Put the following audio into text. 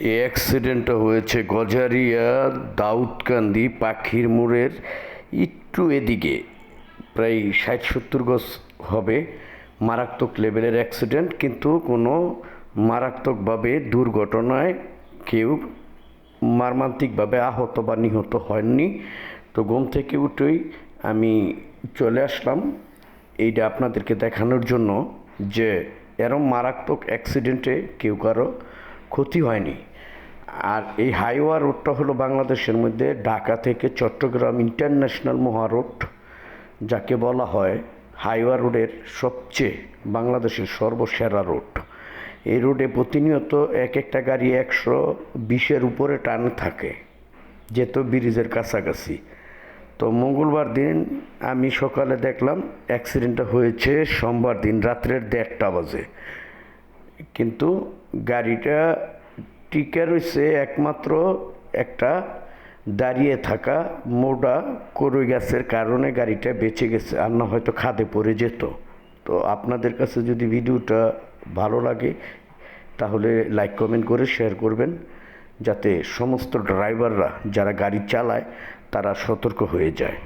এই অ্যাক্সিডেন্টটা হয়েছে গজারিয়া দাউদকান্দি পাখির মোড়ের একটু এদিকে, প্রায় 60-70 গজ হবে। মারাত্মক লেভেলের অ্যাক্সিডেন্ট, কিন্তু কোনো মারাত্মকভাবে দুর্ঘটনায় কেউ মর্মান্তিকভাবে আহত বা নিহত হয়নি। তো ঘুম থেকে উঠেই আমি চলে আসলাম এইটা আপনাদেরকে দেখানোর জন্য যে এরম মারাত্মক অ্যাক্সিডেন্টে কেউ কারো ক্ষতি হয়নি। আর এই হাইওয়া রোডটা হলো বাংলাদেশের মধ্যে ঢাকা থেকে চট্টগ্রাম ইন্টারন্যাশনাল মহারোড, যাকে বলা হয় হাইওয়া রোডের সবচেয়ে বাংলাদেশের সর্বসেরা রোড। এই রোডে প্রতিনিয়ত এক একটা গাড়ি 120-এর উপরে টান থাকে, যেত ব্রিজের কাছাকাছি। তো মঙ্গলবার দিন আমি সকালে দেখলাম অ্যাক্সিডেন্টটা হয়েছে সোমবার দিন রাত্রের 1:30 বাজে। কিন্তু গাড়িটা টিকে রয়েছে একমাত্র একটা দাঁড়িয়ে থাকা মোটা করই গাছের কারণে গাড়িটা বেঁচে গেছে, আর না হয়তো খাদে পড়ে যেত। তো আপনাদের কাছে যদি ভিডিওটা ভালো লাগে তাহলে লাইক কমেন্ট করে শেয়ার করবেন, যাতে সমস্ত ড্রাইভাররা যারা গাড়ি চালায় তারা সতর্ক হয়ে যায়।